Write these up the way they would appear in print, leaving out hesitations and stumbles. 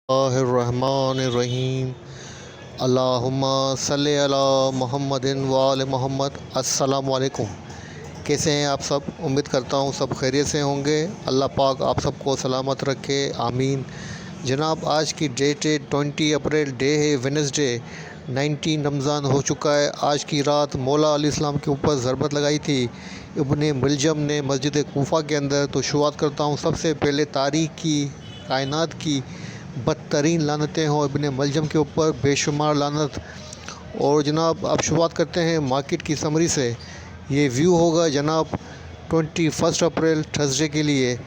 रहमानिर्रहीम। अल्लाहुम्मा सल्लि अला मुहम्मदिन व आले मोहम्मद। अस्सलामु अलैकुम। कैसे हैं आप सब? उम्मीद करता हूँ सब खैरियत से होंगे। अल्लाह पाक आप सबको सलामत रखे, आमीन। जनाब, आज की डेट है 20 अप्रैल, डे है वेडनेसडे। 19 रमज़ान हो चुका है। आज की रात मौला अलैहिस्सलाम के ऊपर ज़रबत लगाई थी इब्ने मुलजम ने मस्जिद कूफ़ा के अंदर। तो शुरुआत करता हूँ सबसे पहले तारीख़ की, कायनात की बदतरीन लानतें हों इब्ने मुलजम के ऊपर, बेशुमार लानत। और जनाब अब शुरुआत करते हैं मार्केट की समरी से। ये व्यू होगा जनाब 21 अप्रैल थर्सडे के लिए।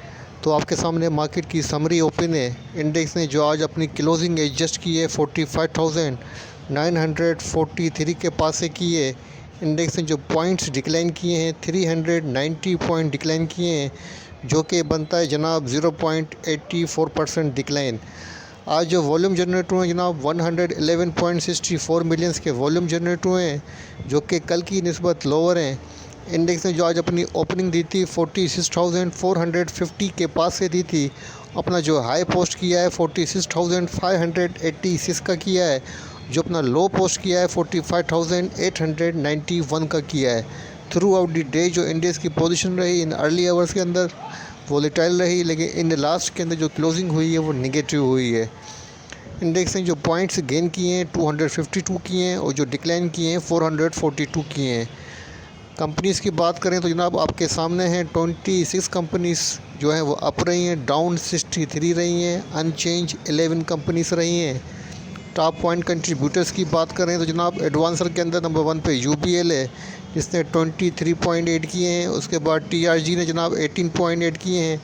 तो आपके सामने मार्केट की समरी ओपन है। इंडेक्स ने जो आज अपनी क्लोजिंग एडजस्ट की है 45,943 के पास से की है। इंडेक्स ने जो पॉइंट्स डिक्लाइन किए हैं 390 पॉइंट डिक्लाइन किए हैं, जो कि बनता है जनाब 0.84% डिक्लाइन। आज जो वॉल्यूम जनरेट हुए हैं जनाब 111.64 मिलियंस के वॉल्यूम जनरेट हुए हैं, जो कि कल की निस्बत लोअर हैं। इंडेक्स ने जो आज अपनी ओपनिंग दी थी 46,450 के पास से दी थी। अपना जो हाई पोस्ट किया है 46,586 का किया है। जो अपना लो पोस्ट किया है 45,891 का किया है। थ्रू आउट द डे जो इंडेक्स की पोजीशन रही इन अर्ली आवर्स के अंदर वोलेटाइल रही, लेकिन इन लास्ट के अंदर जो क्लोजिंग हुई है वो नेगेटिव हुई है। इंडेक्स ने जो पॉइंट्स गेन किए हैं 252 किए हैं, और जो डिक्लाइन किए हैं 442 किए हैं। कंपनीज़ की बात करें तो जनाब आपके सामने हैं 26 कंपनीज़ जो हैं वो अप रही हैं, डाउन 63 रही हैं, अनचेंज 11 कंपनीज़ रही हैं। टॉप पॉइंट कंट्रीब्यूटर्स की बात करें तो जनाब एडवांसर के अंदर नंबर 1 पे यूबीएल है, जिसने 23.8 किए हैं। उसके बाद टीआरजी ने जनाब 18.8 किए हैं।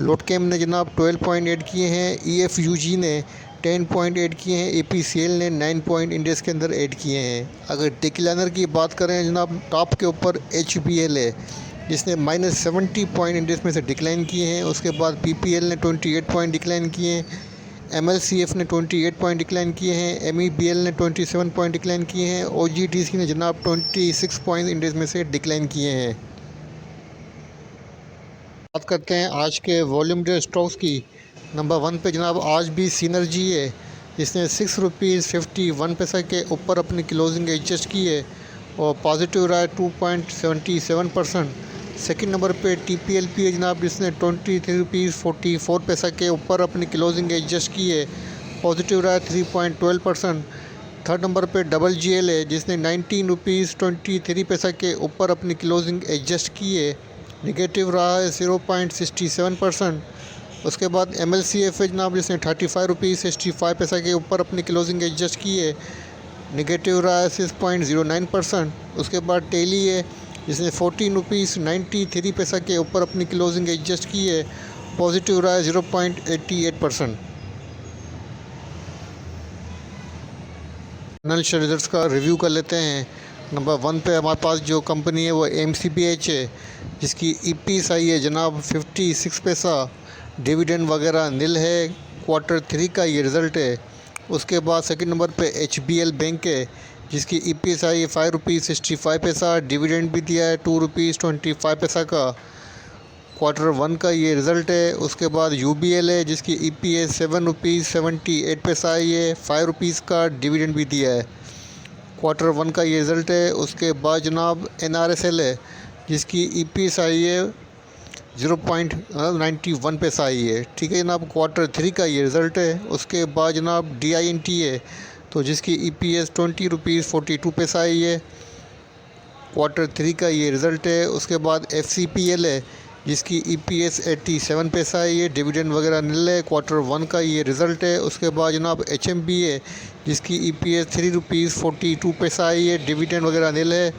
लोटकेम ने जनाब 12.8 किए हैं। ईएफयूजी ने 10.8 किए हैं। एपीसीएल ने 9 पॉइंट इंडेक्स के अंदर ऐड किए हैं। अगर डिक्लाइनर की बात करें जनाब टॉप के ऊपर एचबीएल है, जिसने -70 पॉइंट इंडेक्स में से डिक्लाइन किए हैं। उसके बाद पीपीएल ने 28 पॉइंट डिक्लाइन किए हैं। एमएलसीएफ ने 28 पॉइंट डिक्लाइन किए हैं। एमईबीएल ने 27 पॉइंट डिक्लाइन किए हैं। ओजीटीसी ने जनाब 26 पॉइंट इंडेक्स में से डिक्लाइन किए हैं। बात करते हैं आज के वॉल्यूम डे स्टॉक्स की। नंबर 1 पे जनाब आज भी सिनर्जी है, जिसने ₹6.51 के ऊपर अपनी क्लोजिंग एडजस्ट की है और पॉजिटिव रहा है 2.77%। सेकंड नंबर पे टीपीएलपी है जनाब, जिसने ₹23.44 के ऊपर अपनी क्लोजिंग एडजस्ट की है, पॉजिटिव रहा है 3.12%। थर्ड नंबर पे डबल जीएल है, जिसने ₹19.23 के ऊपर अपनी क्लोजिंग एडजस्ट की है, निगेटिव रहा है 0.67%। उसके बाद एमएलसीएफ है जनाब, जिसने ₹35.65 के ऊपर अपनी क्लोजिंग एडजस्ट की है, निगेटिव रहा है 6.09%। उसके बाद टेली है, जिसने ₹14.93 के ऊपर अपनी क्लोजिंग एडजस्ट की है, पॉजिटिव रहा है 0.88%। फाइनेंशियल रिजल्ट्स का रिव्यू कर लेते हैं। नंबर 1 पे हमारे पास जो कंपनी है वो एमसीबीएच है, जिसकी ईपीएस आई है जनाब 56 पैसा। डिविडेंड वगैरह नील है। Q3 का ये रिज़ल्ट है। उसके बाद सेकंड नंबर पे एचबीएल बैंक है, जिसकी ईपीएस आई है ₹5.65। डिविडेंड भी दिया है ₹2.25 का। Q1 का ये रिज़ल्ट है। उसके बाद यूबीएल है, जिसकी ईपीएस ₹7.78 आई है, ₹5 का डिविडेंड भी दिया है। Q1 का ये रिज़ल्ट है। उसके बाद जनाब एनआरएसएल है, जिसकी ईपीएस आई है 0.91 आई है। ठीक है जनाब, Q3 का ये रिज़ल्ट है। उसके बाद जनाब डीआईएनटी है, तो जिसकी ईपीएस ₹20.42 आई है, Q3 का ये रिज़ल्ट है। उसके बाद एफसीपीएल है, जिसकी ईपीएस 87 पैसा आई है, डिविडेंड वगैरह नील है, Q1 का ये रिज़ल्ट है। उसके बाद जनाब एचएमबी है, जिसकी ईपीएस ₹3.42 आई है, डिविडेंड वगैरह नील है।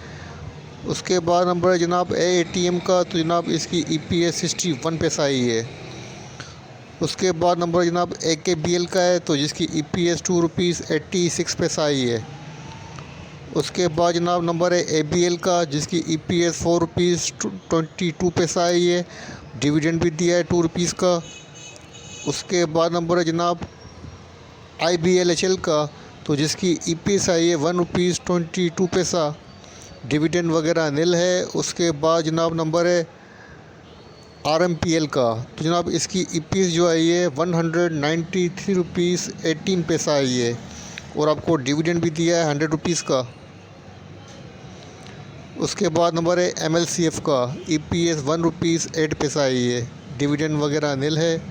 उसके बाद नंबर है जनाब एएटीएम का, तो जनाब इसकी ईपीएस 61 पैसा आई है। उसके बाद नंबर जनाब एकेबीएल का है, तो जिसकी ईपीएस ₹2.86 आई है। उसके बाद जनाब नंबर है एबीएल का, जिसकी ईपीएस ₹4.22 आई है, डिविडेंड भी दिया है ₹2 का। उसके बाद नंबर है जनाब आईबीएलएचएल का, तो जिसकी ईपीएस आई है ₹1.22, डिविडेंड वगैरह नील है। उसके बाद जनाब नंबर है RMPL का। तो जनाब इसकी EPS जो आई है 193 रुपीज़ 18 पैसा आई है और आपको डिविडेंड भी दिया है 100 रुपीज़ का। उसके बाद नंबर है MLCF का, EPS 1 रुपीज़ 8 पैसा आई है, डिविडेंड वगैरह नील है।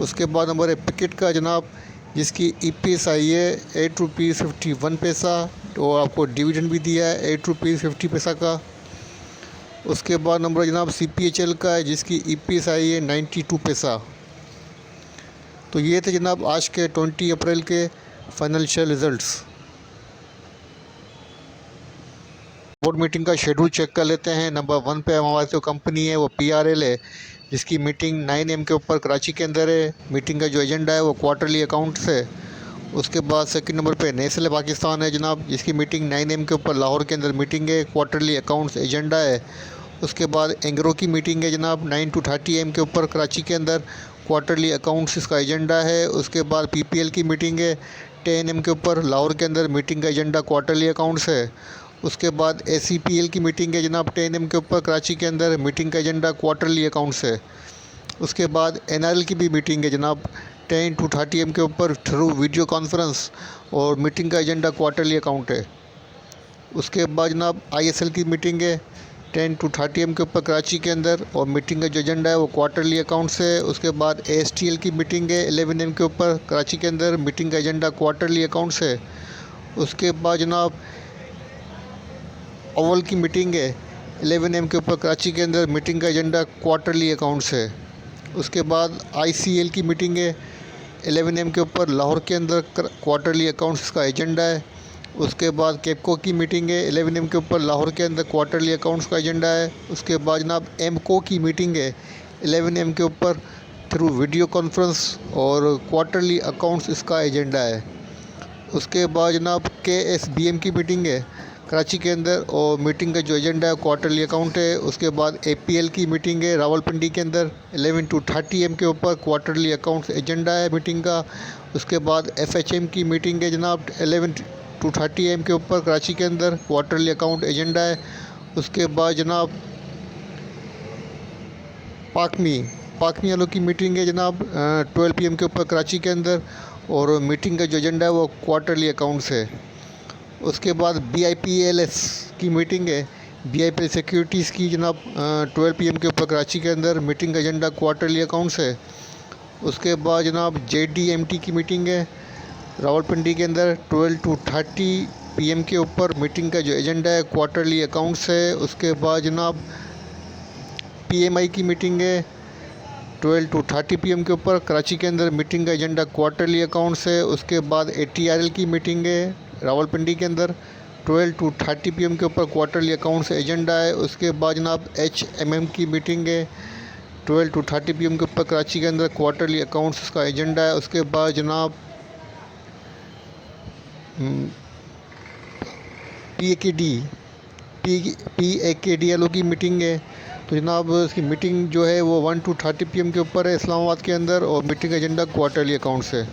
उसके बाद नंबर है पिकेट का जनाब, जिसकी EPS आई है 8 रुपीज़ 51 पैसा और आपको डिविडेंड भी दिया है 8 रुपीज़ 50 पैसा का। उसके बाद नंबर जनाब CPHL का है, जिसकी EPS आई है 92 पैसा। तो ये थे जनाब आज के 20 अप्रैल के फाइनेंशियल रिजल्ट्स। बोर्ड मीटिंग का शेड्यूल चेक कर लेते हैं। नंबर 1 पे हमारी जो कंपनी है वो PRL है, जिसकी मीटिंग 9 AM के ऊपर कराची के अंदर है। मीटिंग का जो एजेंडा है वो क्वार्टरली अकाउंट्स है। उसके बाद सेकंड नंबर पे नेस्ले पाकिस्तान है जनाब, जिसकी मीटिंग 9 AM के ऊपर लाहौर के अंदर मीटिंग है, क्वार्टरली अकाउंट्स एजेंडा है। उसके बाद एंग्रो की मीटिंग है जनाब 9 to 30 AM के ऊपर कराची के अंदर, क्वार्टरली अकाउंट्स इसका एजेंडा है। उसके बाद PPL की मीटिंग है 10 AM के ऊपर लाहौर के अंदर, मीटिंग का एजेंडा क्वार्टरली अकाउंट्स है। उसके बाद ACPL की मीटिंग है जनाब 10 AM के ऊपर कराची के अंदर, मीटिंग का एजेंडा क्वार्टरली अकाउंट्स है। उसके बाद NRL की भी मीटिंग है जनाब 10 to 30 AM के ऊपर थ्रू वीडियो कॉन्फ्रेंस और मीटिंग का एजेंडा क्वार्टरली अकाउंट है। उसके बाद जनाब ISL की मीटिंग है 10 to 30 AM के ऊपर कराची के अंदर और मीटिंग का जो एजेंडा है वो क्वार्टरली अकाउंट्स है। उसके बाद ASTL की मीटिंग है 11 AM के ऊपर कराची के अंदर, मीटिंग का एजेंडा क्वार्टरली अकाउंट्स है। उसके बाद जनाब ओवल की मीटिंग है 11 AM के ऊपर कराची के अंदर, मीटिंग का एजेंडा क्वार्टरली अकाउंट्स है। उसके बाद ICL की मीटिंग है 11 AM के ऊपर लाहौर के अंदर, क्वार्टरली अकाउंट्स का एजेंडा है। उसके बाद केपको की मीटिंग है 11 AM के ऊपर लाहौर के अंदर, क्वार्टरली अकाउंट्स का एजेंडा है। उसके बाद जनाब MCO की मीटिंग है 11 AM के ऊपर थ्रू वीडियो कॉन्फ्रेंस और क्वार्टरली अकाउंट्स इसका एजेंडा है। उसके बाद जनाब KSBM की मीटिंग है कराची के अंदर और मीटिंग का जो एजेंडा है क्वार्टरली अकाउंट है। उसके बाद APL की मीटिंग है रावलपिंडी के अंदर 11 to 30 AM के ऊपर, क्वार्टरली अकाउंट्स एजेंडा है मीटिंग का। उसके बाद FHM की मीटिंग है जनाब 11 to 30 AM के ऊपर कराची के अंदर, क्वार्टरली अकाउंट एजेंडा है। उसके बाद जनाब पाकमी वालों की मीटिंग है जनाब 12 PM के ऊपर कराची के अंदर और मीटिंग का जो एजेंडा है वो क्वार्टरली अकाउंट्स है। उसके बाद BIPLS की मीटिंग है, BIPL सिक्योरिटीज़ की जनाब 12 PM के ऊपर कराची के अंदर, मीटिंग का एजेंडा क्वार्टरली अकाउंट्स है। उसके बाद जनाब JDMT की मीटिंग है रावलपिंडी के अंदर 12 to 30 PM के ऊपर, मीटिंग का जो एजेंडा है क्वार्टरली अकाउंट्स है। उसके बाद जनाब PMI की मीटिंग है 12 to 30 PM के ऊपर कराची के अंदर, मीटिंग का एजेंडा क्वार्टरली अकाउंट्स है। उसके बाद ATRL की मीटिंग है रावलपिंडी के अंदर 12 to 30 PM के ऊपर, क्वार्टरली अकाउंट्स एजेंडा है। उसके बाद जनाब HMM की मीटिंग है 12 to 30 PM के ऊपर कराची के अंदर, क्वार्टरली अकाउंट्स का एजेंडा है। उसके बाद जनाब PAKDLO की मीटिंग है। तो जनाब इसकी मीटिंग जो है वो 1 to 30 PM के ऊपर है इस्लामाबाद के अंदर और मीटिंग का एजेंडा क्वार्टरली अकाउंट्स है,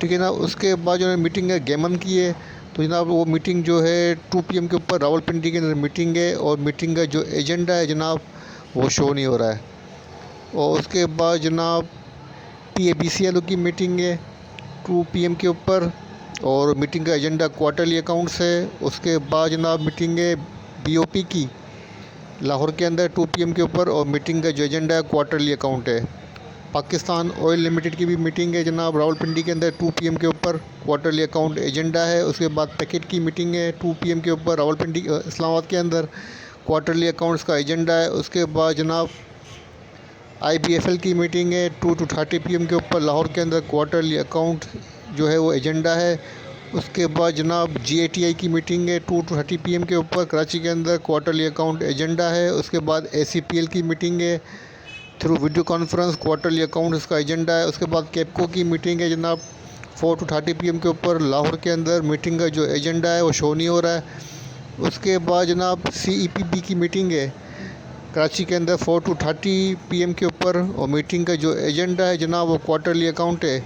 ठीक है ना। उसके बाद जो है मीटिंग है गेमन की है, तो जनाब वो मीटिंग जो है 2 PM के ऊपर रावलपिंडी के अंदर मीटिंग है और मीटिंग का जो एजेंडा है जनाब वो शो नहीं हो रहा है। और उसके बाद जनाब PABCLO की मीटिंग है 2 PM के ऊपर और मीटिंग का एजेंडा क्वार्टरली अकाउंट्स है। उसके बाद जनाब मीटिंग है BOP की लाहौर के अंदर 2 PM के ऊपर और मीटिंग का जो एजेंडा है क्वार्टरली अकाउंट है। पाकिस्तान ऑयल लिमिटेड की भी मीटिंग है जनाब रावलपिंडी के अंदर 2 PM के ऊपर, क्वार्टरली अकाउंट एजेंडा है। उसके बाद पैकेट की मीटिंग है 2 PM के ऊपर रावलपिंडी इस्लामाबाद के अंदर, क्वार्टरली अकाउंट्स का एजेंडा है। उसके बाद जनाब IBFL की मीटिंग है 2 to 30 PM के ऊपर लाहौर के अंदर, क्वार्टरली अकाउंट जो है वो एजेंडा है। उसके बाद जनाब GATI की मीटिंग है 2 to 30 PM के ऊपर कराची के अंदर, क्वार्टरली अकाउंट एजेंडा है। उसके बाद ACPL की मीटिंग है through video conference, quarterly account इसका एजेंडा है। उसके बाद केपको की मीटिंग है जनाब 4 to 30 PM के ऊपर लाहौर के अंदर, मीटिंग का जो एजेंडा है वो शो नहीं हो रहा है। उसके बाद जनाब CEPB की मीटिंग है कराची के अंदर 4 to 30 PM के ऊपर और मीटिंग का जो एजेंडा है जनाब वो क्वार्टरली अकाउंट है।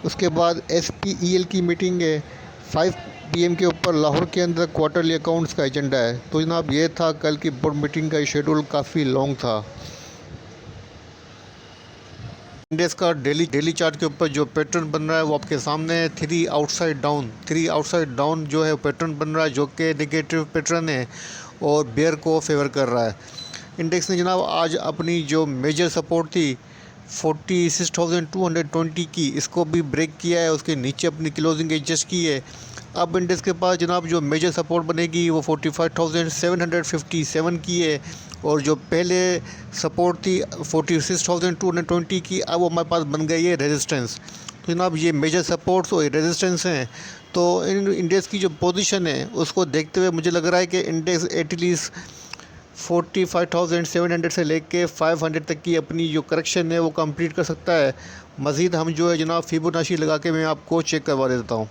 उसके बाद SPEL की मीटिंग है 5 PM के ऊपर लाहौर के अंदर क्वार्टरली अकाउंट्स का एजेंडा है। तो जनाब ये था कल की बोर्ड मीटिंग का शेड्यूल, काफ़ी लॉन्ग था। इंडेक्स का डेली चार्ट के ऊपर जो पैटर्न बन रहा है वो आपके सामने है। 3 आउटसाइड डाउन जो है पैटर्न बन रहा है, जो कि नेगेटिव पैटर्न है और बेयर को फेवर कर रहा है। इंडेक्स ने जनाब आज अपनी जो मेजर सपोर्ट थी 46,220 की, इसको भी ब्रेक किया है, उसके नीचे अपनी क्लोजिंग एडजस्ट की है। अब इंडेक्स के पास जनाब जो मेजर सपोर्ट बनेगी वो 45,757 की है, और जो पहले सपोर्ट थी 46,220 की, अब वो हमारे पास बन गई है रेजिस्टेंस। तो जनाब ये मेजर सपोर्ट्स और रेजिस्टेंस हैं। तो इन इंडेक्स की जो पोजीशन है उसको देखते हुए मुझे लग रहा है कि इंडेक्स एटलीस्ट 45,700 से लेके 500 तक की अपनी जो करेक्शन है वो कंप्लीट कर सकता है। मज़ीद हम जो है जनाब फिबोनाची लगा के मैं आपको चेक करवा देता हूँ।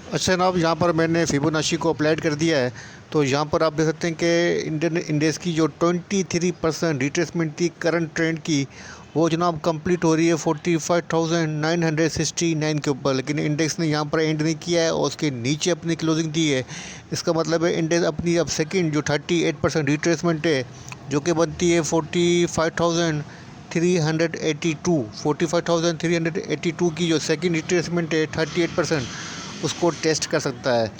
अच्छा जनाब, यहाँ पर मैंने फिबोनाची को अप्लाइड कर दिया है। तो यहाँ पर आप देख सकते हैं कि इंडियन इंडेक्स की जो 23% रिट्रेसमेंट थी करंट ट्रेंड की, वो जनाब कंप्लीट हो रही है 45,969 के ऊपर। लेकिन इंडेक्स ने यहाँ पर एंड नहीं किया है और उसके नीचे अपनी क्लोजिंग दी है। इसका मतलब है इंडेक्स अपनी अब सेकंड जो 38% रिट्रेसमेंट है, जो कि बनती है 45,382 की जो सेकंड रिट्रेसमेंट है 38%, उसको टेस्ट कर सकता है।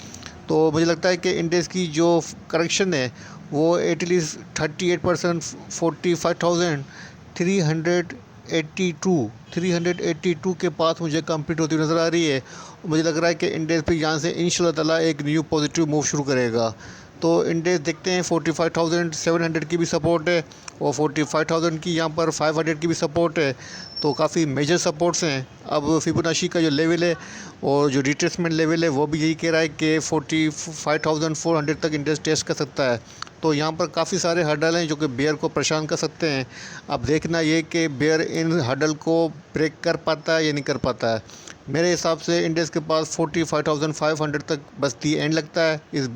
तो मुझे लगता है कि इंडेक्स की जो करेक्शन है वो एटलीस्ट 38% 45,382 के पास मुझे कंप्लीट होती नज़र आ रही है। मुझे लग रहा है कि इंडेक्स भी यहाँ से इंशाल्लाह ताला एक न्यू पॉजिटिव मूव शुरू करेगा। तो इंडेक्स देखते हैं 45,700 की भी सपोर्ट है और 45,000 की यहाँ पर 500 की भी सपोर्ट है। तो काफ़ी मेजर सपोर्ट्स हैं। अब फिबोनाची का जो लेवल है और जो रिट्रेसमेंट लेवल है वो भी यही कह रहा है कि 45,400 तक इंडेक्स टेस्ट कर सकता है। तो यहाँ पर काफ़ी सारे हर्डल हैं जो कि बेयर को परेशान कर सकते हैं। अब देखना ये कि बेयर इन हर्डल को ब्रेक कर पाता है या नहीं कर पाता है। मेरे हिसाब से इंडेक्स के पास 45,500 तक बस दी एंड लगता है इस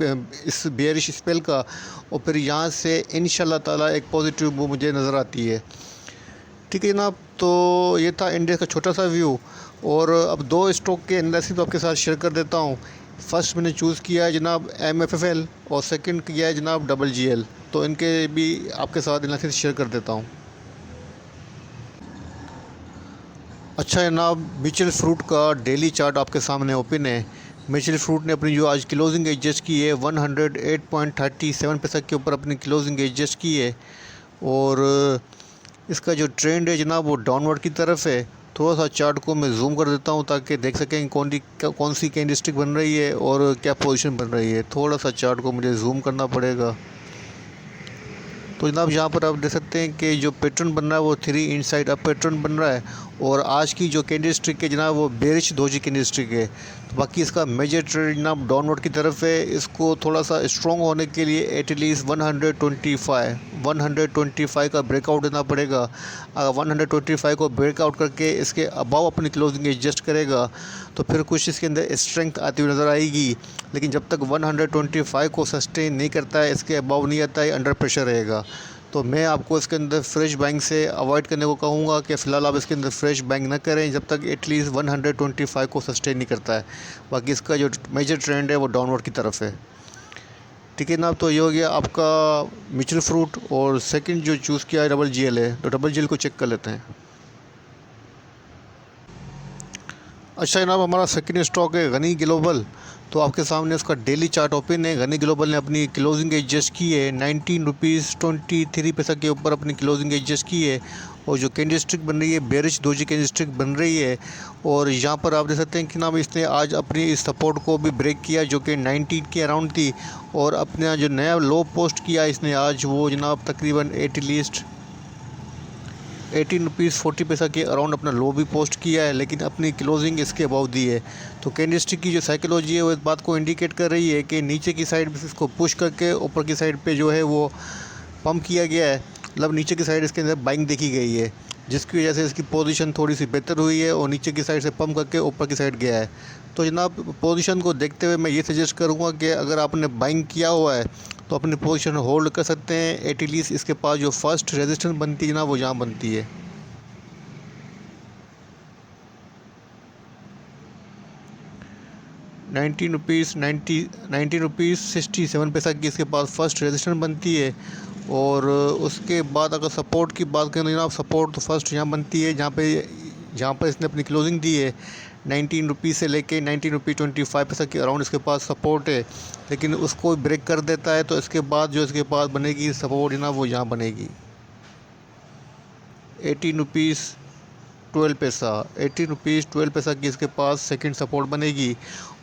बेयरिश स्पेल का, और फिर यहाँ से इंशाल्लाह ताला एक पॉजिटिव मूव मुझे नज़र आती है। ठीक है जनाब, तो ये था इंडेक्स का छोटा सा व्यू। और अब दो स्टॉक के एनालिसिस आपके साथ शेयर कर देता हूँ। फर्स्ट मैंने चूज़ किया है जनाब MFFL और सेकंड किया है जनाब WGL। तो इनके भी आपके साथ एनालिसिस शेयर कर देता हूँ। अच्छा जनाब, मिचेल फ्रूट का डेली चार्ट आपके सामने ओपन है। मिचेल फ्रूट ने अपनी जो आज क्लोजिंग एडजस्ट की है 108.37 पैसे के ऊपर अपनी क्लोजिंग एडजस्ट की है, और इसका जो ट्रेंड है जनाब वो डाउनवर्ड की तरफ है। थोड़ा सा चार्ट को मैं जूम कर देता हूँ ताकि देख सकें कौन सी कैंडलस्टिक बन रही है और क्या पोजीशन बन रही है। थोड़ा सा चार्ट को मुझे जूम करना पड़ेगा। तो जनाब यहाँ पर आप देख सकते हैं कि जो पैटर्न बन रहा है वो 3 इनसाइड अप पैटर्न बन रहा है, और आज की जो कैंडलस्टिक है जनाब वो बेरिश डोजी कैंडलस्टिक है। तो बाकी इसका मेजर ट्रेंड जनाब डाउनवर्ड की तरफ है। इसको थोड़ा सा स्ट्रॉन्ग होने के लिए एटलीस्ट 125 का ब्रेकआउट देना पड़ेगा। अगर 125 को ब्रेकआउट करके इसके अबाव अपनी क्लोजिंग एडजस्ट करेगा तो फिर कुछ इसके अंदर स्ट्रेंथ आती हुई नज़र आएगी। लेकिन जब तक 125 को सस्टेन नहीं करता है, इसके अबाव नहीं आता है, अंडर प्रेशर रहेगा। तो मैं आपको इसके अंदर फ्रेश बाइंग से अवॉइड करने को कहूँगा कि फ़िलहाल आप इसके अंदर फ्रेश बाइंग ना करें जब तक एटलीस्ट 125 को सस्टेन नहीं करता है। बाकी इसका जो मेजर ट्रेंड है वो डाउनवर्ड की तरफ है। ठीक है जनाब, तो ये हो गया आपका मिचेल फ्रूट, और सेकंड जो चूज़ किया है WGL है। तो WGL को चेक कर लेते हैं। अच्छा जनाब, हमारा सेकंड स्टॉक है गनी ग्लोबल। तो आपके सामने उसका डेली चार्ट ओपन है। गनी ग्लोबल ने अपनी क्लोजिंग एडजस्ट की है 19 रुपीज़ 23 पैसा के ऊपर अपनी क्लोजिंग एडजस्ट की है, और जो कैंडलस्टिक बन रही है बेरिश डोजी कैंडलस्टिक बन रही है। और यहाँ पर आप देख सकते हैं कि नाम इसने आज अपनी इस सपोर्ट को भी ब्रेक किया जो कि 19 के अराउंड थी, और अपना जो नया लो पोस्ट किया इसने आज वो जनाब तकरीबन एटलीस्ट 18 रुपीज़ 40 पैसा के अराउंड अपना लो भी पोस्ट किया है, लेकिन अपनी क्लोजिंग इसके अबाउ दी है। तो कैंडलस्टिक की जो साइकोलॉजी है वो इस बात को इंडिकेट कर रही है कि नीचे की साइड इसको पुश करके ऊपर की साइड पे जो है वो पंप किया गया है, मतलब नीचे की साइड इसके अंदर बाइंग देखी गई है, जिसकी वजह से इसकी पोजीशन थोड़ी सी बेहतर हुई है और नीचे की साइड से पंप करके ऊपर की साइड गया है। तो जनाब पोजीशन को देखते हुए मैं ये सजेस्ट करूँगा कि अगर आपने बाइंग किया हुआ है तो अपनी पोजीशन होल्ड कर सकते हैं। एटलीस्ट इसके पास जो फर्स्ट रेजिस्टेंस बनती है ना वो यहाँ बनती है। ₹19.67 की इसके पास फर्स्ट रेजिस्टेंस बनती है। और उसके बाद अगर सपोर्ट की बात करें तो जनाब सपोर्ट तो फर्स्ट यहाँ बनती है, जहाँ पर इसने अपनी क्लोजिंग दी है ₹19 से लेके ₹19.25 के अराउंड इसके पास सपोर्ट है। लेकिन उसको ब्रेक कर देता है तो इसके बाद जो इसके पास बनेगी सपोर्ट जनाब वो यहाँ बनेगी ₹18.12 की इसके पास सेकंड सपोर्ट बनेगी।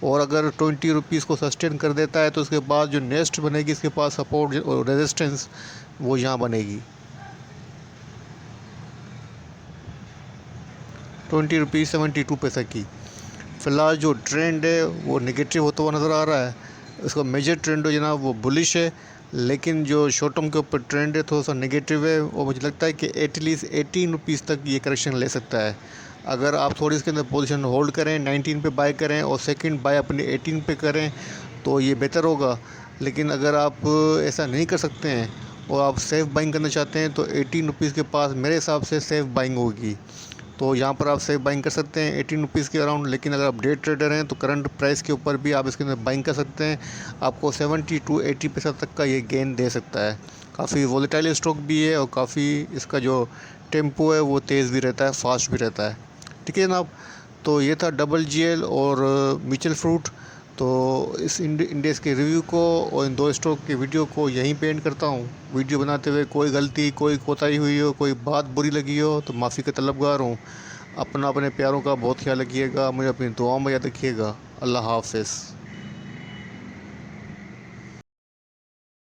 और अगर ₹20 को सस्टेन कर देता है तो उसके बाद जो नेक्स्ट बनेगी इसके पास सपोर्ट और रेजिस्टेंस वो यहाँ बनेगी ₹20.72 की। फ़िलहाल जो ट्रेंड है वो नेगेटिव होता हुआ नज़र आ रहा है। इसका मेजर ट्रेंड जो जनाब वो बुलिश है, लेकिन जो शॉर्ट टर्म के ऊपर ट्रेंड है थोड़ा सा नेगेटिव है। और मुझे लगता है कि एटलीस्ट ₹18 तक ये करेक्शन ले सकता है। अगर आप थोड़ी इसके अंदर पोजीशन होल्ड करें, 19 पे बाय करें और सेकंड बाय अपने 18 पे करें तो ये बेहतर होगा। लेकिन अगर आप ऐसा नहीं कर सकते हैं और आप सेफ़ बाइंग करना चाहते हैं तो ₹18 के पास मेरे हिसाब से सेफ़ बाइंग होगी। तो यहाँ पर आप सेफ बाइंग कर सकते हैं ₹18 के अराउंड। लेकिन अगर आप डे ट्रेडर हैं तो करंट प्राइस के ऊपर भी आप इसके अंदर बाइंग कर सकते हैं। आपको 70 to 80% तक का ये गेन दे सकता है। काफ़ी वॉलेटाइल स्टॉक भी है और काफ़ी इसका जो टेम्पो है वो तेज़ भी रहता है, फास्ट भी रहता है। ठीक है जनाब, तो ये था WGL और म्यूचुअल फ्रूट। तो इस इंडेक्स के रिव्यू को और इन दो स्टॉक के वीडियो को यहीं पे एंड करता हूँ। वीडियो बनाते हुए कोई गलती, कोई कोताही हुई हो, कोई बात बुरी लगी हो तो माफ़ी का तलबगार हूँ। अपने प्यारों का बहुत ख्याल रखिएगा, मुझे अपनी दुआओं में याद रखिएगा। अल्लाह हाफ़िज़।